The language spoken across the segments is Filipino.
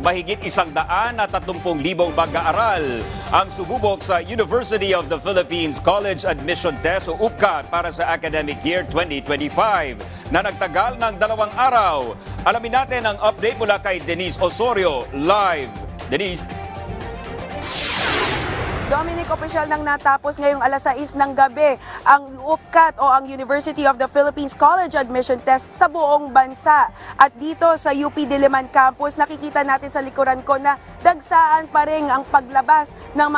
Mahigit 130,000 mag-aaral ang sumubok sa University of the Philippines College Admission Test o UPCAT para sa academic year 2025 na nagtagal ng 2 araw. Alamin natin ang update mula kay Denise Osorio live. Denise. Dominic, opisyal nang natapos ngayong alas 6 ng gabi ang UPCAT o ang University of the Philippines College Admission Test sa buong bansa. At dito sa UP Diliman Campus, nakikita natin sa likuran ko na dagsaan pa rin ang paglabas ng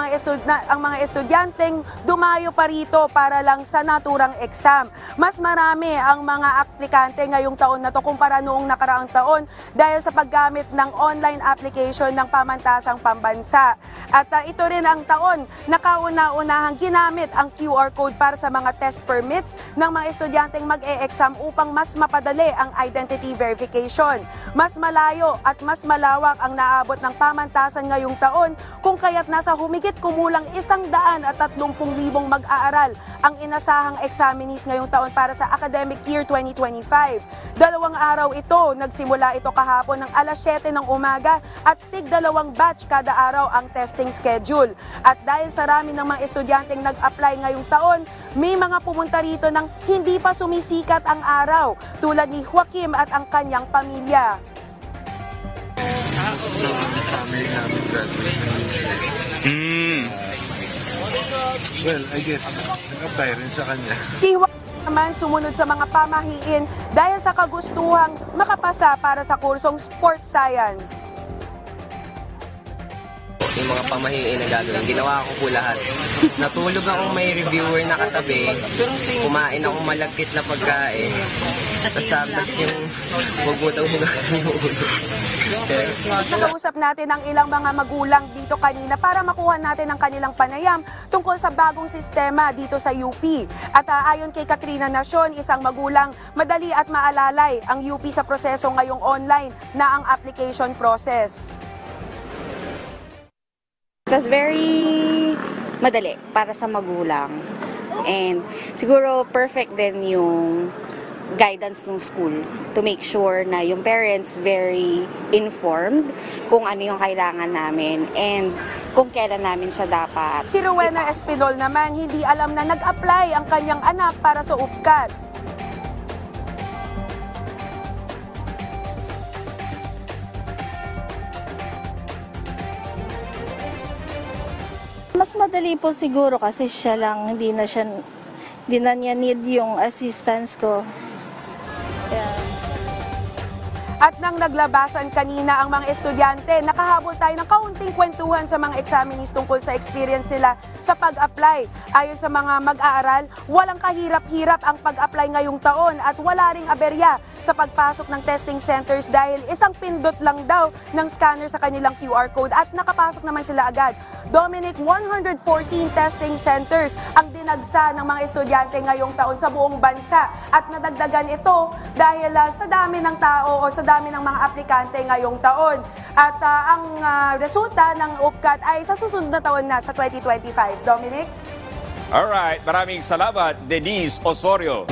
mga estudyanteng dumayo pa rito para lang sa naturang exam. Mas marami ang mga aplikante ngayong taon na to kumpara noong nakaraang taon dahil sa paggamit ng online application ng pamantasang pambansa. At ito rin ang taon na kauna-unahang ginamit ang QR code para sa mga test permits ng mga estudyanteng mag-e-exam upang mas mapadali ang identity verification. Mas malayo at mas malawak ang naabot ng pamantasan ngayong taon kung kaya't nasa humigit kumulang 130,000 mag-aaral ang inasahang examinees ngayong taon para sa academic year 2025. 2 araw ito, nagsimula ito kahapon ng alas 7 ng umaga at tig-2 batch kada araw ang testing schedule. At dahil sa rami ng mga estudyanteng nag-apply ngayong taon, may mga pumunta rito ng hindi pa sumisikat ang araw, tulad ni Joaquim at ang kanyang pamilya. Well, I guess, nag-apply rin sa kanya. Si Joaquim naman sumunod sa mga pamahiin dahil sa kagustuhang makapasa para sa kursong Sports Science. Yung mga pamahiin na gagawin, ginawa ko po lahat. Natulog akong may reviewer na katabi, kumain akong malagkit na pagkain, tapos yung huwag mo daw hugasan yung ulo. Nakausap natin ang ilang mga magulang dito kanina para makuha natin ang kanilang panayam tungkol sa bagong sistema dito sa UP. At ayon kay Katrina Nacion, isang magulang, madali at maalalay ang UP sa proseso ngayong online na ang application process. It was very madali para sa magulang. And siguro perfect din yung guidance ng school to make sure na yung parents very informed kung ano yung kailangan namin and kung kailan namin siya dapat. Si Rowena Espinol naman, hindi alam na nag-apply ang kanyang anak para sa UPCAT. Mas madali po siguro kasi siya lang, hindi na niya need yung assistance ko. Yeah. At nang naglabasan kanina ang mga estudyante, nakahabol tayo ng kaunting kwentuhan sa mga examinees tungkol sa experience nila sa pag-apply. Ayon sa mga mag-aaral, walang kahirap-hirap ang pag-apply ngayong taon at wala ring aberya sa pagpasok ng testing centers dahil isang pindot lang daw ng scanner sa kanilang QR code at nakapasok naman sila agad. Dominic, 114 testing centers ang dinagsa ng mga estudyante ngayong taon sa buong bansa at nadagdagan ito dahil sa dami ng tao o sa dami ng mga aplikante ngayong taon. At ang resulta ng UPCAT ay sa susunod na taon na sa 2025. Dominic? Alright, maraming salamat Denise Osorio.